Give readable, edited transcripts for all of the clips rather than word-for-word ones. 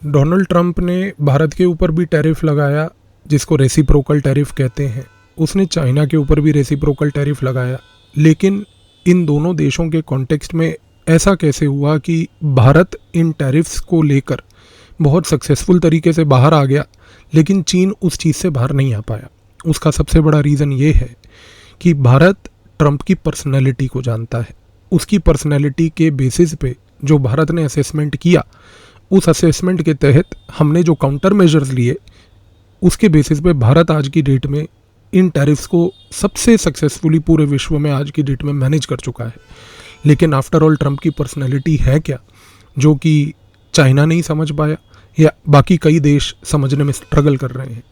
Donald Trump ने भारत के ऊपर भी टैरिफ लगाया, जिसको रेसिप्रोकल टैरिफ कहते हैं। उसने चाइना के ऊपर भी रेसिप्रोकल टैरिफ लगाया। लेकिन इन दोनों देशों के कॉन्टेक्स्ट में ऐसा कैसे हुआ कि भारत इन टैरिफ्स को लेकर बहुत सक्सेसफुल तरीके से बाहर आ गया, लेकिन चीन उस चीज़ से बाहर नहीं आ पाया? उसका सबसे बड़ा रीज़न ये है कि भारत ट्रंप की पर्सनैलिटी को जानता है। उसकी पर्सनैलिटी के बेसिस पे जो भारत ने असेसमेंट किया, उस असेसमेंट के तहत हमने जो काउंटर मेजर्स लिए, उसके बेसिस पे भारत आज की डेट में इन टैरिफ्स को सबसे सक्सेसफुली पूरे विश्व में आज की डेट में मैनेज कर चुका है। लेकिन आफ्टर ऑल ट्रंप की पर्सनैलिटी है क्या, जो कि चाइना नहीं समझ पाया या बाकी कई देश समझने में स्ट्रगल कर रहे हैं?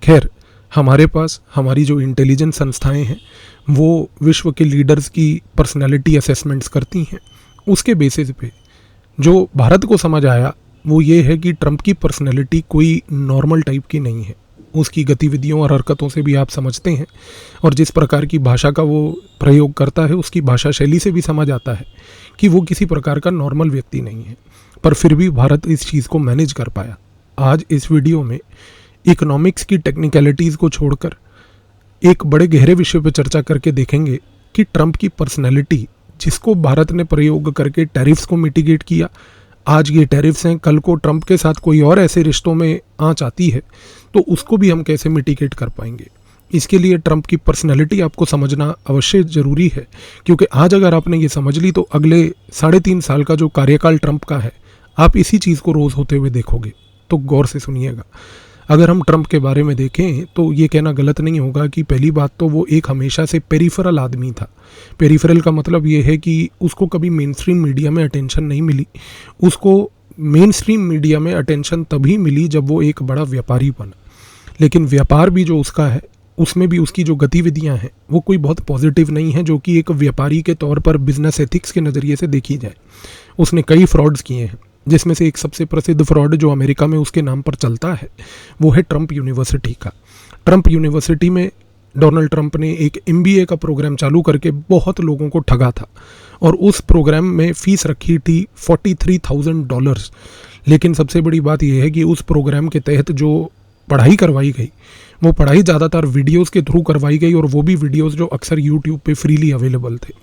खैर, हमारे पास हमारी जो इंटेलिजेंस संस्थाएं हैं वो विश्व के लीडर्स की पर्सनैलिटी असेसमेंट्स करती हैं। उसके बेसिस पे जो भारत को समझ आया वो ये है कि ट्रंप की पर्सनैलिटी कोई नॉर्मल टाइप की नहीं है। उसकी गतिविधियों और हरकतों से भी आप समझते हैं, और जिस प्रकार की भाषा का वो प्रयोग करता है उसकी भाषा शैली से भी समझ आता है कि वो किसी प्रकार का नॉर्मल व्यक्ति नहीं है। पर फिर भी भारत इस चीज़ को मैनेज कर पाया। आज इस वीडियो में इकोनॉमिक्स की टेक्निकलिटीज़ को छोड़कर एक बड़े गहरे विषय पर चर्चा करके देखेंगे कि ट्रंप की पर्सनैलिटी, जिसको भारत ने प्रयोग करके टैरिफ्स को मिटिगेट किया, आज ये टैरिफ्स हैं, कल को ट्रंप के साथ कोई और ऐसे रिश्तों में आंच आती है तो उसको भी हम कैसे मिटिगेट कर पाएंगे। इसके लिए ट्रंप की पर्सनैलिटी आपको समझना अवश्य ज़रूरी है, क्योंकि आज अगर आपने ये समझ ली तो अगले 3.5 साल का जो कार्यकाल ट्रंप का है, आप इसी चीज़ को रोज़ होते हुए देखोगे। तो गौर से सुनिएगा। अगर हम ट्रंप के बारे में देखें तो ये कहना गलत नहीं होगा कि पहली बात तो वो एक हमेशा से पेरिफेरल आदमी था। पेरिफेरल का मतलब ये है कि उसको कभी मेन स्ट्रीम मीडिया में अटेंशन नहीं मिली। उसको मेन स्ट्रीम मीडिया में अटेंशन तभी मिली जब वो एक बड़ा व्यापारी बना। लेकिन व्यापार भी जो उसका है, उसमें भी उसकी जो गतिविधियां हैं वो कोई बहुत पॉजिटिव नहीं है, जो कि एक व्यापारी के तौर पर बिजनेस एथिक्स के नज़रिए से देखी जाए। उसने कई फ्रॉड्स किए हैं, जिसमें से एक सबसे प्रसिद्ध फ्रॉड जो अमेरिका में उसके नाम पर चलता है वो है ट्रंप यूनिवर्सिटी का। ट्रंप यूनिवर्सिटी में डोनाल्ड ट्रंप ने एक MBA का प्रोग्राम चालू करके बहुत लोगों को ठगा था, और उस प्रोग्राम में फ़ीस रखी थी $43,000। लेकिन सबसे बड़ी बात यह है कि उस प्रोग्राम के तहत जो पढ़ाई करवाई गई, वो पढ़ाई ज़्यादातर वीडियोज़ के थ्रू करवाई गई, और वो भी वीडियोज़ जो अक्सर यूट्यूब पे फ्रीली अवेलेबल थे।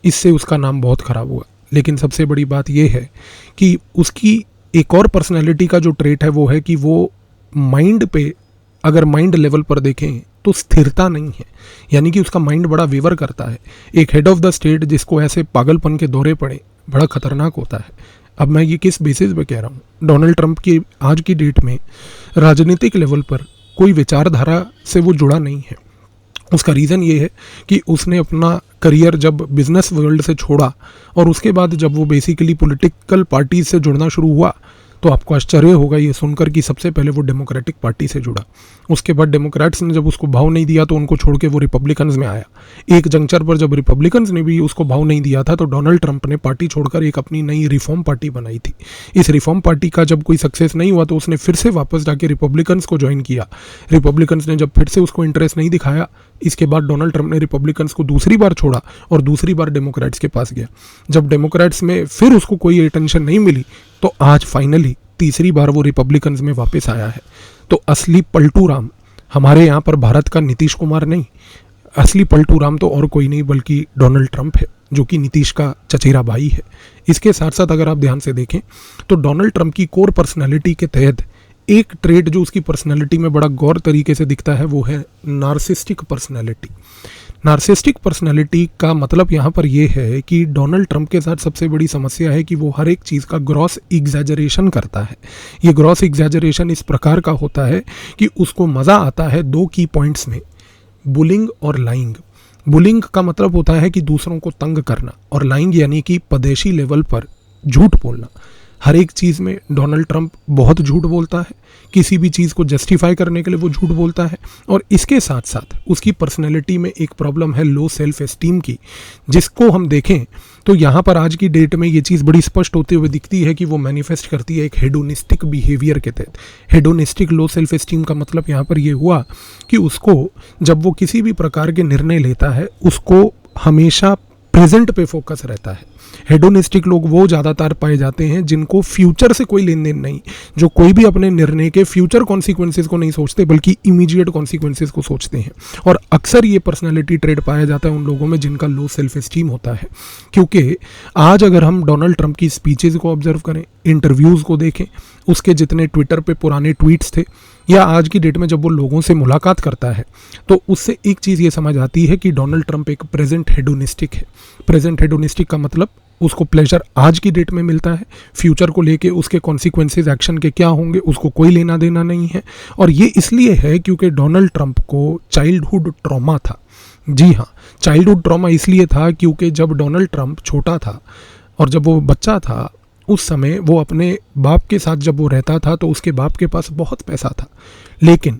इससे उसका नाम बहुत ख़राब हुआ। लेकिन सबसे बड़ी बात यह है कि उसकी एक और पर्सनैलिटी का जो ट्रेट है वो है कि वो माइंड पे, अगर माइंड लेवल पर देखें तो स्थिरता नहीं है, यानी कि उसका माइंड बड़ा वेवर करता है। एक हेड ऑफ द स्टेट जिसको ऐसे पागलपन के दौरे पड़े, बड़ा खतरनाक होता है। अब मैं ये किस बेसिस पे कह रहा हूँ? डोनाल्ड ट्रंप की आज की डेट में राजनीतिक लेवल पर कोई विचारधारा से वो जुड़ा नहीं है। उसका रीज़न ये है कि उसने अपना करियर जब बिजनेस वर्ल्ड से छोड़ा, और उसके बाद जब वो बेसिकली पॉलिटिकल पार्टी से जुड़ना शुरू हुआ, तो आपको आश्चर्य होगा ये सुनकर कि सबसे पहले वो डेमोक्रेटिक पार्टी से जुड़ा। उसके बाद डेमोक्रेट्स ने जब उसको भाव नहीं दिया तो उनको छोड़ के वो रिपब्लिकन्स में आया। एक जंक्चर पर जब रिपब्लिकन्स ने भी उसको भाव नहीं दिया था तो डोनाल्ड ट्रंप ने पार्टी छोड़कर एक अपनी नई रिफॉर्म पार्टी बनाई थी। इस रिफॉर्म पार्टी का जब कोई सक्सेस नहीं हुआ तो उसने फिर से वापस जाके रिपब्लिकन्स को ज्वाइन किया। रिपब्लिकन्स ने जब फिर से उसको इंटरेस्ट नहीं दिखाया, इसके बाद डोनाल्ड ट्रंप ने रिपब्लिकन्स को दूसरी बार छोड़ा और दूसरी बार डेमोक्रेट्स के पास गया। जब डेमोक्रेट्स में फिर उसको कोई अटेंशन नहीं मिली तो आज फाइनली तीसरी बार वो रिपब्लिकन्स में वापस आया है। तो असली पलटू राम हमारे यहाँ पर भारत का नीतीश कुमार नहीं, असली पलटू राम तो और कोई नहीं बल्कि डोनाल्ड ट्रंप है, जो कि नीतीश का चचेरा भाई है। इसके साथ साथ अगर आप ध्यान से देखें तो डोनाल्ड ट्रंप की कोर पर्सनैलिटी के तहत एक ट्रेड जो उसकी पर्सनैलिटी में बड़ा गौर तरीके से दिखता है वो है नार्सिस्टिक पर्सनैलिटी। नार्सिस्टिक पर्सनैलिटी का मतलब यहाँ पर यह है कि डोनाल्ड ट्रंप के साथ सबसे बड़ी समस्या है कि वो हर एक चीज़ का ग्रॉस एग्जैजरेशन करता है। ये ग्रॉस एग्जैजरेशन इस प्रकार का होता है कि उसको मज़ा आता है 2 की पॉइंट्स में, बुलिंग और लाइंग। बुलिंग का मतलब होता है कि दूसरों को तंग करना, और लाइंग यानी कि पदेशी लेवल पर झूठ बोलना। हर एक चीज़ में डोनाल्ड ट्रंप बहुत झूठ बोलता है, किसी भी चीज़ को जस्टिफाई करने के लिए वो झूठ बोलता है। और इसके साथ साथ उसकी पर्सनैलिटी में एक प्रॉब्लम है लो सेल्फ एस्टीम की, जिसको हम देखें तो यहाँ पर आज की डेट में ये चीज़ बड़ी स्पष्ट होते हुए दिखती है कि वो मैनिफेस्ट करती है एक हेडोनिस्टिक बिहेवियर के तहत। हेडोनिस्टिक लो सेल्फ एस्टीम का मतलब यहाँ पर ये हुआ कि उसको जब वो किसी भी प्रकार के निर्णय लेता है उसको हमेशा प्रेजेंट पे फोकस रहता है। हेडोनिस्टिक लोग वो ज़्यादातर पाए जाते हैं जिनको फ्यूचर से कोई लेन देन नहीं, जो कोई भी अपने निर्णय के फ्यूचर कॉन्सिक्वेंसेज को नहीं सोचते बल्कि इमीडिएट कॉन्सिक्वेंसेज को सोचते हैं। और अक्सर ये पर्सनैलिटी ट्रेड पाया जाता है उन लोगों में जिनका लो सेल्फ एस्टीम होता है। क्योंकि आज अगर हम डोनाल्ड ट्रंप की स्पीचेस को ऑब्जर्व करें, इंटरव्यूज़ को देखें, उसके जितने ट्विटर पे पुराने ट्वीट्स थे, या आज की डेट में जब वो लोगों से मुलाकात करता है, तो उससे एक चीज़ ये समझ आती है कि डोनाल्ड ट्रंप एक प्रेजेंट हेडोनिस्टिक है। प्रेजेंट हेडोनिस्टिक का मतलब उसको प्लेजर आज की डेट में मिलता है, फ्यूचर को लेके उसके कॉन्सिक्वेंसेज एक्शन के क्या होंगे उसको कोई लेना देना नहीं है। और ये इसलिए है क्योंकि डोनाल्ड ट्रंप को चाइल्डहुड ट्रॉमा था। जी हाँ, चाइल्डहुड ट्रॉमा इसलिए था क्योंकि जब डोनाल्ड ट्रंप छोटा था और जब वो बच्चा था, उस समय वो अपने बाप के साथ जब वो रहता था तो उसके बाप के पास बहुत पैसा था। लेकिन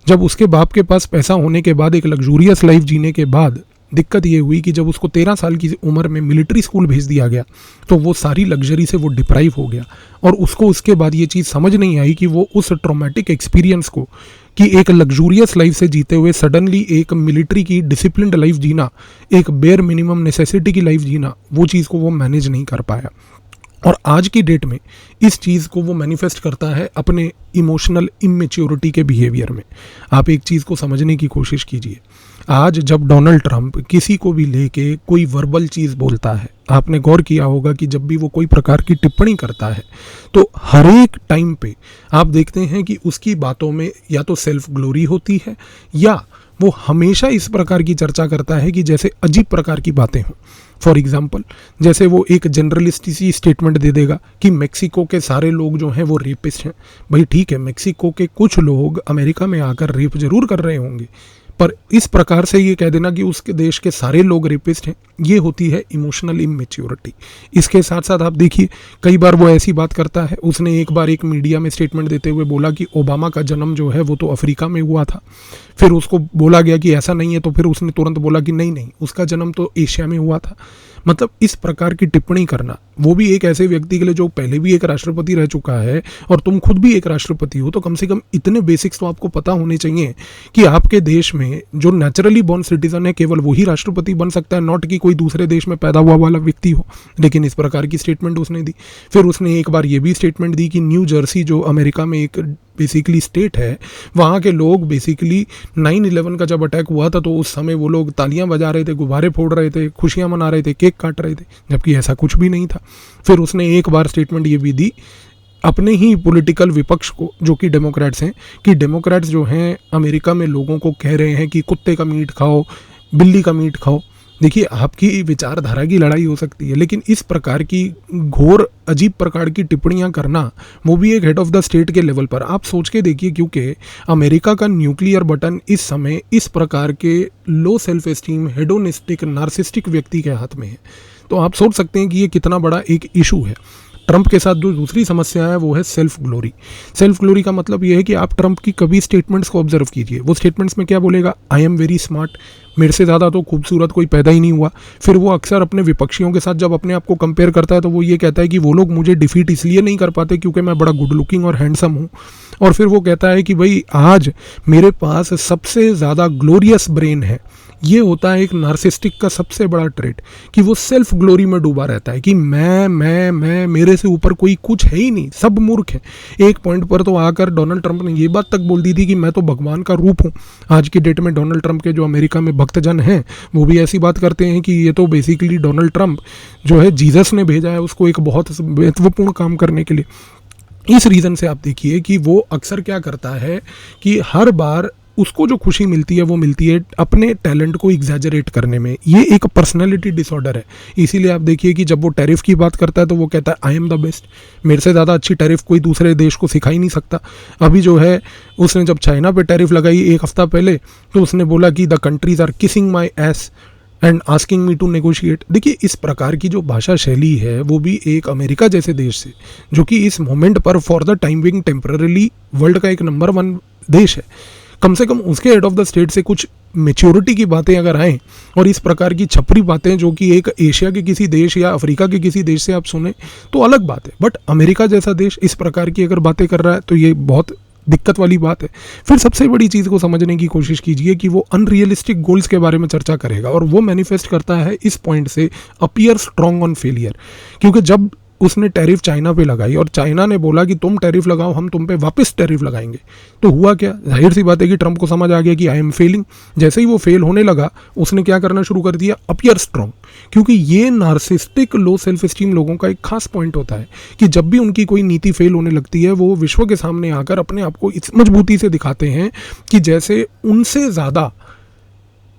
जब उसके बाप के पास पैसा होने के बाद, एक लग्जूरियस लाइफ जीने के बाद, दिक्कत ये हुई कि जब उसको 13 साल की उम्र में मिलिट्री स्कूल भेज दिया गया तो वो सारी लग्जरी से वो डिप्राइव हो गया। और उसको उसके बाद ये चीज़ समझ नहीं आई कि वो उस ट्रॉमेटिक एक्सपीरियंस को, कि एक लग्जूरियस लाइफ से जीते हुए सडनली एक मिलिट्री की डिसिप्लिन्ड लाइफ जीना, एक बेयर मिनिमम नेसेसिटी की लाइफ जीना, वो चीज़ को वो मैनेज नहीं कर पाया। और आज की डेट में इस चीज़ को वो मैनिफेस्ट करता है अपने इमोशनल इमेच्योरिटी के बिहेवियर में। आप एक चीज़ को समझने की कोशिश कीजिए, आज जब डोनाल्ड ट्रंप किसी को भी लेके कोई वर्बल चीज़ बोलता है, आपने गौर किया होगा कि जब भी वो कोई प्रकार की टिप्पणी करता है तो हर एक टाइम पे आप देखते हैं कि उसकी बातों में या तो सेल्फ ग्लोरी होती है, या वो हमेशा इस प्रकार की चर्चा करता है कि जैसे अजीब प्रकार की बातें हों। फॉर एग्जाम्पल, जैसे वो एक जनरलिस्ट सी स्टेटमेंट दे देगा कि मेक्सिको के सारे लोग जो हैं वो रेपिस्ट हैं। भाई ठीक है, मेक्सिको के कुछ लोग अमेरिका में आकर रेप जरूर कर रहे होंगे, पर इस प्रकार से ये कह देना कि उसके देश के सारे लोग रेपिस्ट हैं, ये होती है इमोशनल इमेच्योरिटी। इसके साथ साथ आप देखिए, कई बार वो ऐसी बात करता है, उसने एक बार एक मीडिया में स्टेटमेंट देते हुए बोला कि ओबामा का जन्म जो है वो तो अफ्रीका में हुआ था। फिर उसको बोला गया कि ऐसा नहीं है, तो फिर उसने तुरंत बोला कि नहीं नहीं, उसका जन्म तो एशिया में हुआ था। मतलब इस प्रकार की टिप्पणी करना, वो भी एक ऐसे व्यक्ति के लिए जो पहले भी एक राष्ट्रपति रह चुका है और तुम खुद भी एक राष्ट्रपति हो, तो कम से कम इतने बेसिक्स तो आपको पता होने चाहिए कि आपके देश में जो नेचुरली बॉर्न सिटीजन है केवल वही राष्ट्रपति बन सकता है, नॉट कि कोई दूसरे देश में पैदा हुआ वाला व्यक्ति हो। लेकिन इस प्रकार की स्टेटमेंट उसने दी। फिर उसने एक बार ये भी स्टेटमेंट दी कि न्यू जर्सी जो अमेरिका में एक बेसिकली स्टेट है, वहाँ के लोग बेसिकली 9/11 का जब अटैक हुआ था तो उस समय वो लोग तालियां बजा रहे थे, गुब्बारे फोड़ रहे थे, खुशियां मना रहे थे, केक काट रहे थे, जबकि ऐसा कुछ भी नहीं था। फिर उसने एक बार स्टेटमेंट ये भी दी अपने ही पॉलिटिकल विपक्ष को, जो कि डेमोक्रेट्स हैं, कि डेमोक्रेट्स जो हैं अमेरिका में लोगों को कह रहे हैं कि कुत्ते का मीट खाओ, बिल्ली का मीट खाओ। देखिए, आपकी विचारधारा की लड़ाई हो सकती है, लेकिन इस प्रकार की घोर अजीब प्रकार की टिप्पणियां करना, वो भी एक हेड ऑफ द स्टेट के लेवल पर, आप सोच के देखिए, क्योंकि अमेरिका का न्यूक्लियर बटन इस समय इस प्रकार के लो सेल्फ एस्टीम, हेडोनिस्टिक, नार्सिस्टिक व्यक्ति के हाथ में है। तो आप सोच सकते हैं कि ये कितना बड़ा एक इशू है। ट्रंप के साथ जो दूसरी समस्या है वो है सेल्फ ग्लोरी। सेल्फ ग्लोरी का मतलब ये है कि आप ट्रंप की कभी स्टेटमेंट्स को ऑब्जर्व कीजिए। वो स्टेटमेंट्स में क्या बोलेगा? आई एम वेरी स्मार्ट, मेरे से ज़्यादा तो खूबसूरत कोई पैदा ही नहीं हुआ। फिर वो अक्सर अपने विपक्षियों के साथ जब अपने आप को कंपेयर करता है तो वो ये कहता है कि वो लोग मुझे डिफीट इसलिए नहीं कर पाते क्योंकि मैं बड़ा गुड लुकिंग और हैंडसम हूँ। और फिर वो कहता है कि भाई आज मेरे पास सबसे ज़्यादा ग्लोरियस ब्रेन है। ये होता है एक नार्सिस्टिक का सबसे बड़ा ट्रेट, कि वो सेल्फ ग्लोरी में डूबा रहता है कि मैं मेरे से ऊपर कोई कुछ है ही नहीं, सब मूर्ख है। एक पॉइंट पर तो आकर डोनाल्ड ट्रंप ने ये बात तक बोल दी थी कि मैं तो भगवान का रूप हूँ। आज की डेट में डोनाल्ड ट्रंप के जो अमेरिका में भक्तजन हैं वो भी ऐसी बात करते हैं कि ये तो बेसिकली डोनाल्ड ट्रंप जो है जीसस ने भेजा है उसको एक बहुत महत्वपूर्ण काम करने के लिए। इस रीज़न से आप देखिए कि वो अक्सर क्या करता है कि हर बार उसको जो खुशी मिलती है वो मिलती है अपने टैलेंट को एग्जैजरेट करने में। ये एक पर्सनैलिटी डिसऑर्डर है। इसीलिए आप देखिए कि जब वो टैरिफ की बात करता है तो वो कहता है आई एम द बेस्ट, मेरे से ज़्यादा अच्छी टैरिफ कोई दूसरे देश को सिखा ही नहीं सकता। अभी जो है उसने जब चाइना पे टैरिफ लगाई एक हफ्ता पहले तो उसने बोला कि the countries are kissing my ass and asking me to negotiate. देखिए, इस प्रकार की जो भाषा शैली है वो भी एक अमेरिका जैसे देश से, जो कि इस मोमेंट पर for the time being temporarily world का एक नंबर 1 देश है, कम से कम उसके हेड ऑफ द स्टेट से कुछ मेच्योरिटी की बातें अगर आएँ और इस प्रकार की छपरी बातें जो कि एक एशिया के किसी देश या अफ्रीका के किसी देश से आप सुने तो अलग बात है। बट अमेरिका जैसा देश इस प्रकार की अगर बातें कर रहा है तो ये बहुत दिक्कत वाली बात है। फिर सबसे बड़ी चीज़ को समझने की कोशिश कीजिए कि वो अनरियलिस्टिक गोल्स के बारे में चर्चा करेगा और वो मैनिफेस्ट करता है इस पॉइंट से अपीयर स्ट्रॉन्ग ऑन फेलियर। क्योंकि जब उसने टैरिफ चाइना पे लगाई और चाइना ने बोला कि तुम टैरिफ लगाओ, हम तुम पे वापस टैरिफ लगाएंगे, तो हुआ क्या? जाहिर सी बात है कि ट्रंप को समझ आ गया कि आई एम फेलिंग। जैसे ही वो फेल होने लगा, उसने क्या करना शुरू कर दिया? Appear strong. क्योंकि ये नार्सिस्टिक लो सेल्फ एस्टीम लोगों का एक खास पॉइंट होता है कि जब भी उनकी कोई नीति फेल होने लगती है, वो विश्व के सामने आकर अपने आप को इस मजबूती से दिखाते हैं कि जैसे उनसे ज़्यादा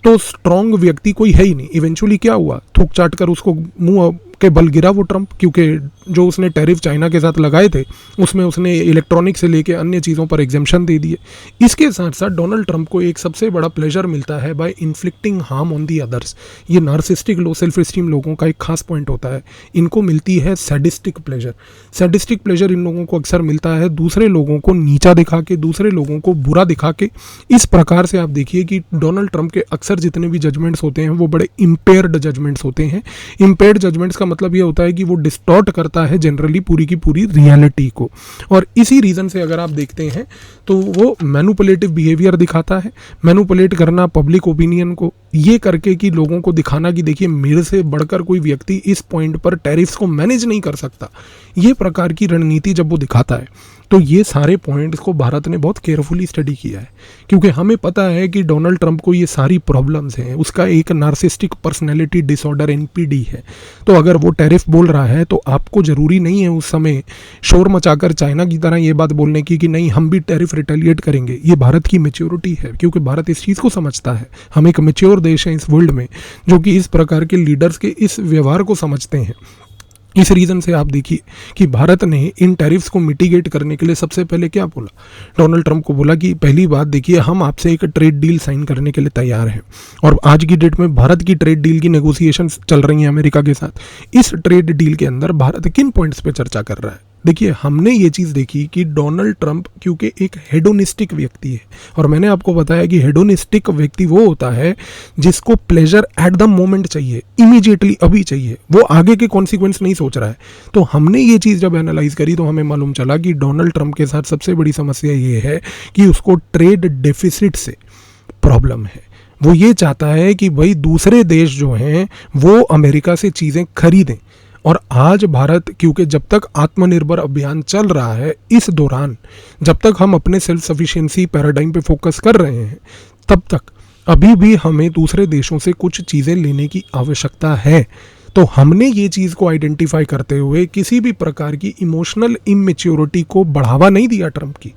तो स्ट्रॉन्ग व्यक्ति कोई है ही नहीं। इवेंचुअली क्या हुआ? थूक चाट कर उसको मुंह के बल गिरा वो ट्रंप, क्योंकि जो उसने टैरिफ चाइना के साथ लगाए थे उसमें उसने इलेक्ट्रॉनिक से लेके अन्य चीज़ों पर एग्जेम्पशन दे दिए। इसके साथ साथ डोनाल्ड ट्रंप को एक सबसे बड़ा प्लेजर मिलता है by inflicting harm on the others. ये नार्सिस्टिक लो सेल्फ एस्टीम लोगों का एक खास पॉइंट होता है, इनको मिलती है sadistic pleasure. Sadistic pleasure in लोगों को अक्सर मिलता है दूसरे लोगों को नीचा दिखा के, दूसरे लोगों को बुरा दिखा के। इस प्रकार से आप देखिए कि डोनाल्ड ट्रंप के अक्सर जितने भी जजमेंट्स होते हैं वो बड़े इम्पेयर्ड जजमेंट्स होते हैं। इम्पेयर्ड जजमेंट्स का मतलब ये होता है कि वो डिस्टॉर्ट करता है जनरली पूरी की पूरी रियलिटी को, और इसी रीजन से अगर आप देखते हैं तो वो मैनिपुलेटिव बिहेवियर दिखाता है। मैनिपुलेट करना पब्लिक ओपिनियन को, ये करके कि लोगों को दिखाना कि देखिए मेरे से बढ़कर कोई व्यक्ति इस पॉइंट पर टैरिफ्स को मैनेज नहीं कर सकता, ये प्रकार की रणनीति जब वो दिखाता है, तो ये सारे पॉइंट्स को भारत ने बहुत केयरफुली स्टडी किया है। क्योंकि हमें पता है कि डोनाल्ड ट्रंप को ये सारी प्रॉब्लम्स हैं, उसका एक नार्सिस्टिक पर्सनैलिटी डिसऑर्डर NPD है। तो अगर वो टैरिफ बोल रहा है तो आपको ज़रूरी नहीं है उस समय शोर मचाकर चाइना की तरह ये बात बोलने की कि नहीं हम भी टैरिफ रिटेलिएट करेंगे। ये भारत की मैच्योरिटी है, क्योंकि भारत इस चीज़ को समझता है। हम एक मैच्योर देश हैं इस वर्ल्ड में जो कि इस प्रकार के लीडर्स के इस व्यवहार को समझते हैं। इस रीज़न से आप देखिए कि भारत ने इन टैरिफ्स को मिटिगेट करने के लिए सबसे पहले क्या बोला? डोनाल्ड ट्रंप को बोला कि पहली बात देखिए, हम आपसे एक ट्रेड डील साइन करने के लिए तैयार हैं। और आज की डेट में भारत की ट्रेड डील की नेगोशिएशंस चल रही हैं अमेरिका के साथ। इस ट्रेड डील के अंदर भारत किन पॉइंट्स पे चर्चा कर रहा है? देखिए, हमने ये चीज़ देखी कि डोनाल्ड ट्रंप क्योंकि एक हेडोनिस्टिक व्यक्ति है, और मैंने आपको बताया कि हेडोनिस्टिक व्यक्ति वो होता है जिसको प्लेजर एट द मोमेंट चाहिए, इमीडिएटली अभी चाहिए, वो आगे के कॉन्सिक्वेंस नहीं सोच रहा है। तो हमने ये चीज़ जब एनालाइज करी तो हमें मालूम चला कि डोनाल्ड ट्रंप के साथ सबसे बड़ी समस्या ये है कि उसको ट्रेड डेफिसिट से प्रॉब्लम है। वो ये चाहता है कि भाई दूसरे देश जो हैं वो अमेरिका से चीज़ें खरीदें। और आज भारत, क्योंकि जब तक आत्मनिर्भर अभियान चल रहा है, इस दौरान जब तक हम अपने सेल्फ सफिशिएंसी पैराडाइम पे फोकस कर रहे हैं, तब तक अभी भी हमें दूसरे देशों से कुछ चीज़ें लेने की आवश्यकता है। तो हमने ये चीज़ को आइडेंटिफाई करते हुए किसी भी प्रकार की इमोशनल इमेच्योरिटी को बढ़ावा नहीं दिया ट्रंप की।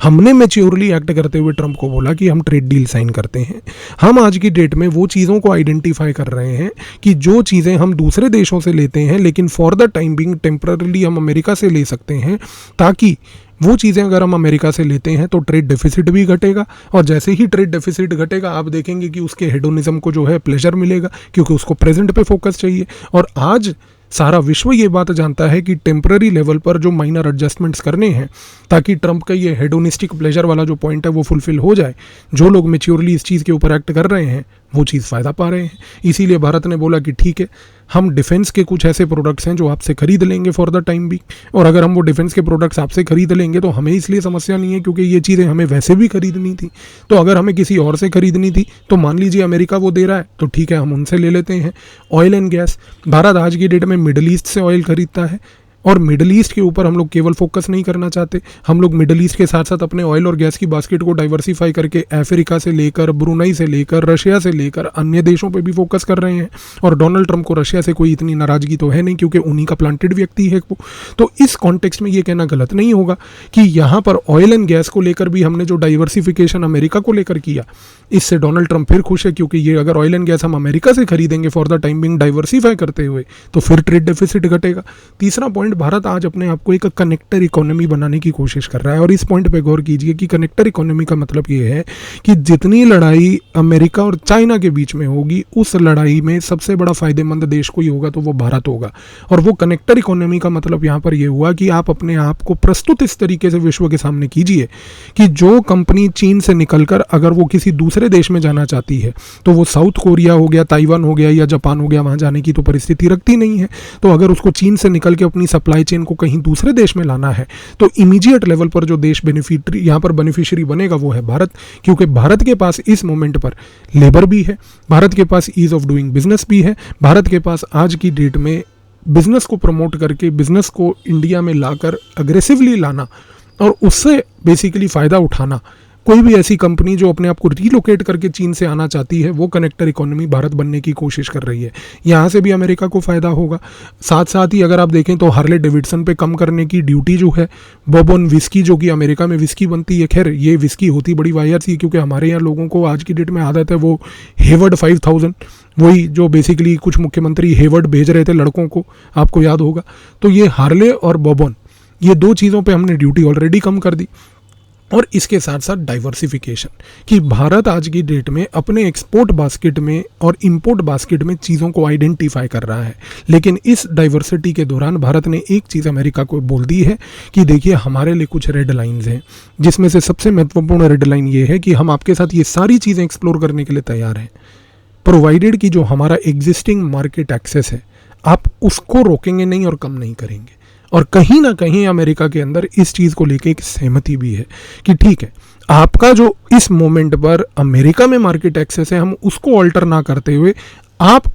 हमने मैच्योरली एक्ट करते हुए ट्रंप को बोला कि हम ट्रेड डील साइन करते हैं। हम आज की डेट में वो चीज़ों को आइडेंटिफाई कर रहे हैं कि जो चीज़ें हम दूसरे देशों से लेते हैं लेकिन for the time being temporarily हम अमेरिका से ले सकते हैं, ताकि वो चीज़ें अगर हम अमेरिका से लेते हैं तो ट्रेड डेफिसिट भी घटेगा। और जैसे ही ट्रेड डेफिसिट घटेगा, आप देखेंगे कि उसके हेडोनिज्म को जो है प्लेजर मिलेगा, क्योंकि उसको प्रेजेंट पे फोकस चाहिए। और आज सारा विश्व ये बात जानता है कि टेम्पररी लेवल पर जो माइनर एडजस्टमेंट्स करने हैं ताकि ट्रंप का ये हेडोनिस्टिक प्लेजर वाला जो पॉइंट है वो फुलफिल हो जाए। जो लोग मैच्योरली इस चीज़ के ऊपर एक्ट कर रहे हैं वो चीज़ फ़ायदा पा रहे हैं। इसीलिए भारत ने बोला कि ठीक है, हम डिफेंस के कुछ ऐसे प्रोडक्ट्स हैं जो आपसे खरीद लेंगे फॉर द टाइम भी। और अगर हम वो डिफेंस के प्रोडक्ट्स आपसे खरीद लेंगे तो हमें इसलिए समस्या नहीं है क्योंकि ये चीज़ें हमें वैसे भी खरीदनी थी। तो अगर हमें किसी और से खरीदनी थी तो मान लीजिए अमेरिका वो दे रहा है तो ठीक है, हम उनसे ले लेते हैं। ऑयल एंड गैस, भारत आज की डेट में मिडल ईस्ट से ऑयल खरीदता है, और मिडल ईस्ट के ऊपर हम लोग केवल फोकस नहीं करना चाहते। हम लोग मिडल ईस्ट के साथ साथ अपने ऑयल और गैस की बास्केट को डाइवर्सिफाई करके अफ्रीका से लेकर, ब्रुनई से लेकर, रशिया से लेकर अन्य देशों पे भी फोकस कर रहे हैं। और डोनाल्ड ट्रंप को रशिया से कोई इतनी नाराज़गी तो है नहीं क्योंकि उन्हीं का प्लांटेड व्यक्ति है वो। तो इस कॉन्टेक्स्ट में ये कहना गलत नहीं होगा कि यहाँ पर ऑयल एंड गैस को लेकर भी हमने जो डाइवर्सिफिकेशन अमेरिका को लेकर किया, इससे डोनाल्ड ट्रंप फिर खुश है, क्योंकि ये अगर ऑयल एंड गैस हम अमेरिका से खरीदेंगे for the time being diversify करते हुए तो फिर ट्रेड डेफिसिट घटेगा। तीसरा पॉइंट, भारत आज अपने आपको एक कनेक्टर इकोनॉमी बनाने की कोशिश कर रहा है। और इस पॉइंट पे गौर कीजिए कि कनेक्टर इकोनॉमी का मतलब ये है कि जितनी लड़ाई अमेरिका और चाइना के बीच में होगी, उस लड़ाई में सबसे बड़ा फायदेमंद देश कोई होगा तो वो भारत होगा। और वो कनेक्टर इकोनॉमी का मतलब यहाँ पर ये हुआ कि आप अपने आप को प्रस्तुत इस तरीके से विश्व के सामने कीजिए कि जो कंपनी चीन से निकलकर अगर वो किसी दूसरे देश में जाना चाहती है तो वो साउथ कोरिया हो गया, ताइवान हो गया या जापान हो गया, वहाँ जाने की तो परिस्थिति रखती नहीं है। तो अगर उसको चीन से निकल के अपनी सप्लाई चेन को कहीं दूसरे देश में लाना है तो इमीडिएट लेवल पर जो देश यहाँ पर बेनिफिशियरी बनेगा वो है भारत, क्योंकि भारत के पास इस मोमेंट पर लेबर भी है, भारत के पास ईज ऑफ डूइंग बिजनेस भी है, भारत के पास आज की डेट में बिजनेस को प्रमोट करके बिजनेस को इंडिया में लाकर अग्रेसिवली लाना और उससे बेसिकली फ़ायदा उठाना। कोई भी ऐसी कंपनी जो अपने आप को रीलोकेट करके चीन से आना चाहती है वो कनेक्टर इकोनॉमी भारत बनने की कोशिश कर रही है, यहाँ से भी अमेरिका को फ़ायदा होगा। साथ साथ ही अगर आप देखें तो हार्ले डेविडसन पे कम करने की ड्यूटी जो है, बॉर्बन विस्की जो कि अमेरिका में विस्की बनती है, खैर ये विस्की होती बड़ी वाहियात सी, क्योंकि हमारे यहाँ लोगों को आज की डेट में आदत है वो हेवर्ड 5000, वही जो बेसिकली कुछ मुख्यमंत्री हेवर्ड भेज रहे थे लड़कों को, आपको याद होगा। तो ये हार्ले और बॉर्बन, ये दो चीज़ों पे हमने ड्यूटी ऑलरेडी कम कर दी। और इसके साथ साथ डाइवर्सिफिकेशन, कि भारत आज की डेट में अपने एक्सपोर्ट बास्केट में और इंपोर्ट बास्केट में चीज़ों को आइडेंटिफाई कर रहा है। लेकिन इस डाइवर्सिटी के दौरान भारत ने एक चीज़ अमेरिका को बोल दी है कि देखिए हमारे लिए कुछ रेड लाइंस हैं, जिसमें से सबसे महत्वपूर्ण रेड लाइन ये है कि हम आपके साथ ये सारी चीज़ें एक्सप्लोर करने के लिए तैयार हैं, प्रोवाइडेड कि जो हमारा एग्जिस्टिंग मार्केट एक्सेस है आप उसको रोकेंगे नहीं और कम नहीं करेंगे। और कहीं ना कहीं अमेरिका के अंदर इस चीज़ को लेके एक सहमति भी है कि ठीक है, आपका जो इस मोमेंट पर अमेरिका में मार्केट एक्सेस है हम उसको ऑल्टर ना करते हुए आप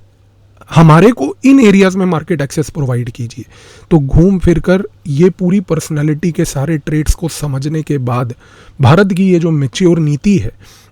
हमारे को इन एरियाज़ में मार्केट एक्सेस प्रोवाइड कीजिए। तो घूम फिर कर ये पूरी पर्सनैलिटी के सारे ट्रेड्स को समझने के बाद भारत की ये जो मैच्योर नीति है,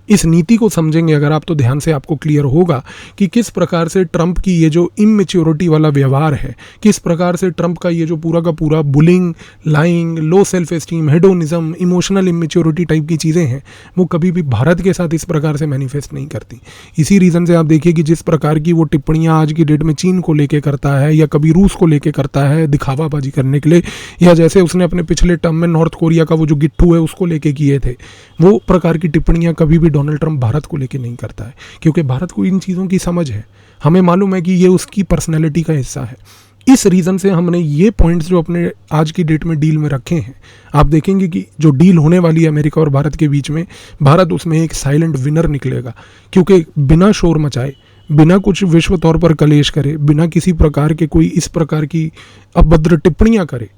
इस नीति को समझेंगे अगर आप तो ध्यान से आपको क्लियर होगा कि किस प्रकार से ट्रंप की ये जो इमेच्योरिटी वाला व्यवहार है, किस प्रकार से ट्रंप का ये जो पूरा का पूरा बुलिंग, लाइंग, लो self esteem, hedonism, emotional immaturity type की चीज़ें हैं वो कभी भी भारत के साथ इस प्रकार से मैनिफेस्ट नहीं करती। इसी रीज़न से आप देखिए कि जिस प्रकार की वो टिप्पणियाँ आज की डेट में चीन को लेके करता है या कभी रूस को लेके करता है दिखावाबाजी करने के लिए, या जैसे उसने अपने पिछले टर्म में नॉर्थ कोरिया का वो जो गिट्ठू है उसको लेके किए थे, वो प्रकार की टिप्पणियाँ कभी भी डोनाल्ड ट्रंप भारत को लेके नहीं करता है, क्योंकि भारत को इन चीज़ों की समझ है, हमें मालूम है कि ये उसकी पर्सनैलिटी का हिस्सा है। इस रीज़न से हमने ये पॉइंट्स जो अपने आज की डेट में डील में रखे हैं, आप देखेंगे कि जो डील होने वाली है अमेरिका और भारत के बीच में, भारत उसमें एक साइलेंट विनर निकलेगा, क्योंकि बिना शोर मचाए, बिना कुछ विश्व तौर पर कलेश करे, बिना किसी प्रकार के कोई इस प्रकार की अभद्र टिप्पणियाँ करे,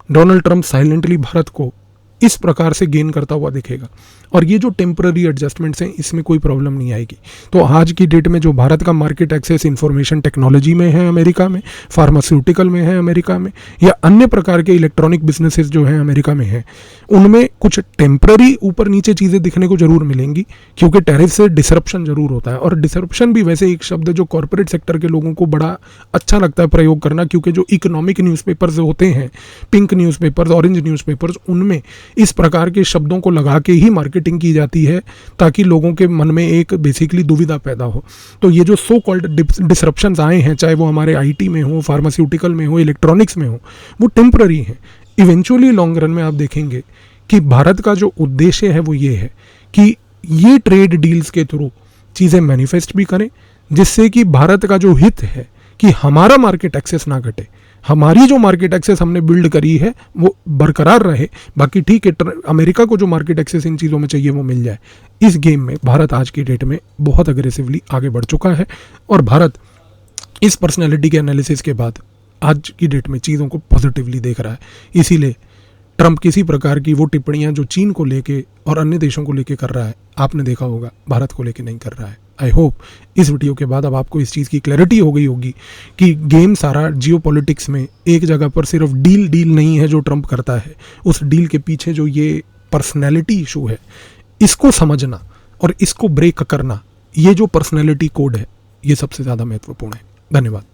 डोनाल्ड ट्रंप साइलेंटली भारत को इस प्रकार से गेन करता हुआ दिखेगा। और ये जो टेम्पररी एडजस्टमेंट्स हैं इसमें कोई प्रॉब्लम नहीं आएगी। तो आज की डेट में जो भारत का मार्केट एक्सेस इंफॉर्मेशन टेक्नोलॉजी में है अमेरिका में, फार्मास्यूटिकल में है अमेरिका में, या अन्य प्रकार के इलेक्ट्रॉनिक बिजनेसेस जो हैं अमेरिका में हैं, उनमें कुछ टेम्पररी ऊपर नीचे चीज़ें दिखने को जरूर मिलेंगी, क्योंकि टैरिफ से डिसरप्शन जरूर होता है। और डिसरप्शन भी वैसे एक शब्द है जो कॉर्पोरेट सेक्टर के लोगों को बड़ा अच्छा लगता है प्रयोग करना, क्योंकि जो इकोनॉमिक न्यूज़पेपर्स होते हैं, पिंक न्यूज़पेपर्स, ऑरेंज न्यूज़पेपर्स, उनमें इस प्रकार के शब्दों को लगा के ही मार्केटिंग की जाती है ताकि लोगों के मन में एक बेसिकली दुविधा पैदा हो। तो ये जो सो कॉल्ड डिसरप्शंस आए हैं, चाहे वो हमारे आईटी में हो, फार्मास्यूटिकल में हो, इलेक्ट्रॉनिक्स में हो, वो टेम्पररी हैं। इवेंचुअली लॉन्ग रन में आप देखेंगे कि भारत का जो उद्देश्य है वो ये है कि ये ट्रेड डील्स के थ्रू चीज़ें मैनिफेस्ट भी करें, जिससे कि भारत का जो हित है कि हमारा मार्केट एक्सेस ना घटे, हमारी जो मार्केट एक्सेस हमने बिल्ड करी है वो बरकरार रहे। बाकी ठीक है, अमेरिका को जो मार्केट एक्सेस इन चीज़ों में चाहिए वो मिल जाए। इस गेम में भारत आज की डेट में बहुत अग्रेसिवली आगे बढ़ चुका है और भारत इस पर्सनैलिटी के एनालिसिस के बाद आज की डेट में चीज़ों को पॉजिटिवली देख रहा है। इसीलिए ट्रंप किसी प्रकार की वो टिप्पणियां जो चीन को लेके और अन्य देशों को लेके कर रहा है, आपने देखा होगा भारत को लेके नहीं कर रहा है। आई होप इस वीडियो के बाद अब आपको इस चीज़ की क्लैरिटी हो गई होगी कि गेम सारा जियोपॉलिटिक्स में एक जगह पर सिर्फ डील नहीं है जो ट्रंप करता है, उस डील के पीछे जो ये पर्सनैलिटी इशू है, इसको समझना और इसको ब्रेक करना, ये जो पर्सनैलिटी कोड है, ये सबसे ज़्यादा महत्वपूर्ण है। धन्यवाद।